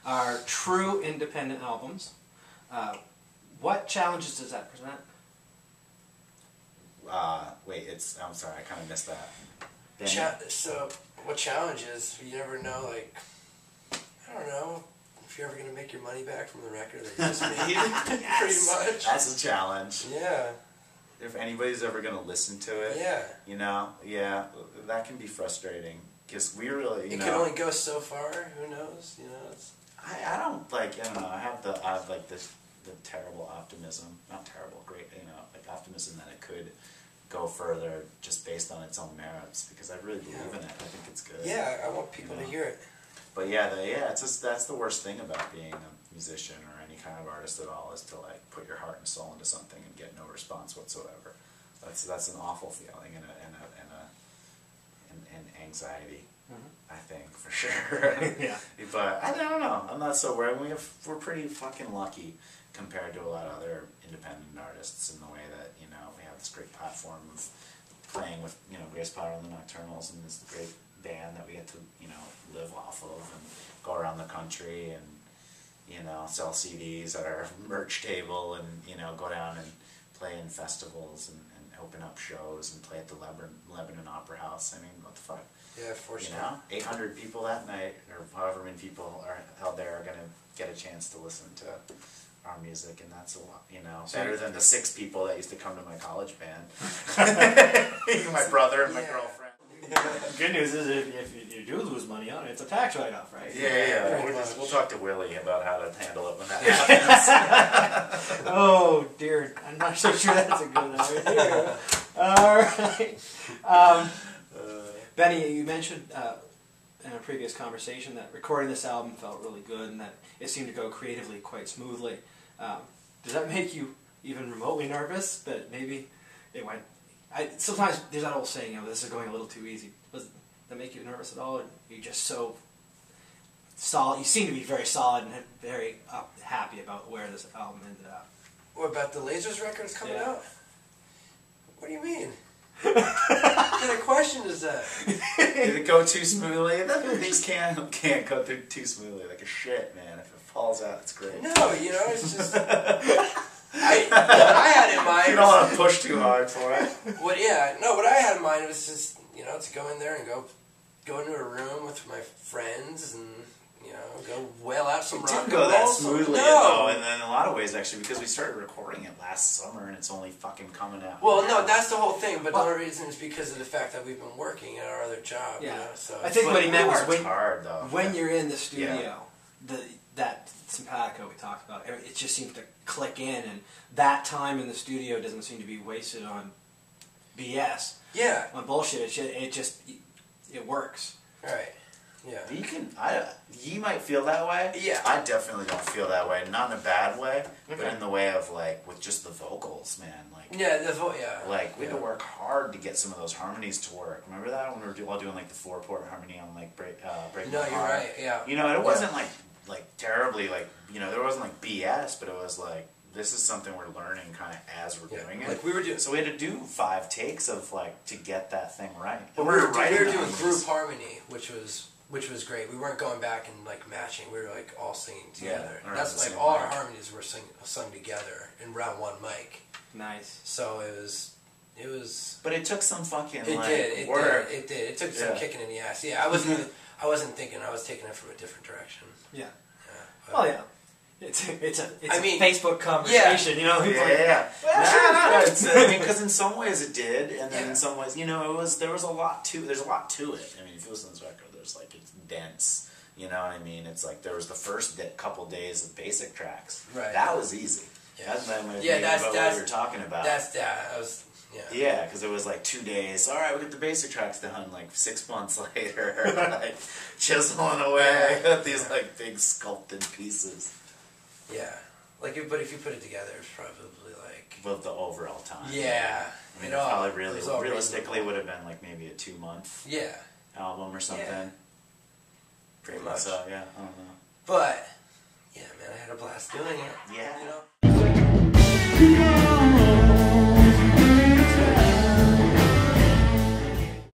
are true independent albums. What challenges does that present? Wait, I'm sorry, I kind of missed that. So, what challenges? You never know, like, I don't know, if you're ever going to make your money back from the record that you just made. Yes, pretty much. That's a challenge. Yeah. If anybody's ever going to listen to it, yeah, you know, yeah, that can be frustrating. Because we really, you know, it can only go so far. Who knows? You know, it's. I don't know. I have like the terrible optimism, not terrible, great, you know, like optimism that it could go further just based on its own merits. Because I really believe in it. I think it's good. Yeah, I want people to hear it. But yeah, it's just, that's the worst thing about being a musician or any kind of artist at all, is to like put your heart and soul into something and get no response whatsoever. That's an awful feeling and anxiety. I think, for sure. Yeah. But I don't know. I'm not so worried. We're pretty fucking lucky compared to a lot of other independent artists in the way that, you know, we have this great platform of playing with, you know, Grace Potter and the Nocturnals and this great band that we get to, you know, live off of and go around the country and, you know, sell CDs at our merch table and, you know, go down and play in festivals and open up shows and play at the Lebanon Opera House. I mean, what the fuck? Yeah, for sure. You know, 800 people that night, or however many people are out there are going to get a chance to listen to our music, and that's a lot, you know, better than the 6 people that used to come to my college band. My brother and my girlfriend. Good news is if you do lose money on it, it's a tax write-off, right? Yeah. We'll talk to Willie about how to handle it when that happens. Oh, dear. I'm not so sure that's a good idea. All right. Benny, you mentioned in a previous conversation that recording this album felt really good and that it seemed to go creatively quite smoothly. Does that make you even remotely nervous that maybe it went... sometimes there's that old saying, you know, this is going a little too easy. Does that make you nervous at all? Or are you just so solid? You seem to be very solid and very happy about where this album ended up. What about the Lasers records coming out? What do you mean? What kind of question is that? Did it go too smoothly? Things can't go through too smoothly. Like a shit, man. If it falls out, it's great. No, you know, it's just... what I had in mind... You don't want to push too hard for it. What I had in mind was just, you know, to go in there and go into a room with my friends and, you know, go wail out some rock and roll. It didn't go that smoothly, though, and in a lot of ways, actually, because we started recording it last summer and it's only fucking coming out. Well, no, that's the whole thing, but the only reason is because of the fact that we've been working at our other job, you know, so... I think what he meant was when you're in the studio, that simpatico we talked about, it just seems to click in, and that time in the studio doesn't seem to be wasted on BS. Yeah. On bullshit. It works. Right. Yeah. You might feel that way. Yeah. I definitely don't feel that way. Not in a bad way, but in the way of, like, with just the vocals, man. Like, Like, we had to work hard to get some of those harmonies to work. Remember that when we were all doing, like, the 4-port harmony on, like, Break No, you're right, yeah. You know, it wasn't, like terribly, like, you know, there wasn't, like, BS, but it was, like, this is something we're learning kind of as we're doing it. Like, we were doing... So we had to do 5 takes of, like, to get that thing right. But we were doing group harmony, which was great. We weren't going back and, like, matching. We were, like, all singing together. Yeah, that's, like, all our harmonies were sung together in round 1 mic. Nice. So it was... But it took some fucking, work. It did. It took some kicking in the ass. Yeah, I wasn't thinking. I was taking it from a different direction. Yeah. Well, yeah. It's a Facebook conversation, you know. I mean, because in some ways it did, and then in some ways, you know, there's a lot to it. I mean, if you listen to this record, there's like, it's dense. You know what I mean? It's like there was the first couple days of basic tracks. Right. That was easy. Yeah. That's what you were talking about. Yeah, because it was like 2 days. All right, we get the basic tracks done. Like 6 months later, like chiseling away at these like big sculpted pieces. Yeah, but if you put it together, it's probably like... With the overall time. Yeah. I mean, it probably realistically would have been like maybe a 2-month album or something. Yeah. Pretty much. So, yeah, I don't know. But, yeah, man, I had a blast doing it. Yeah. You know?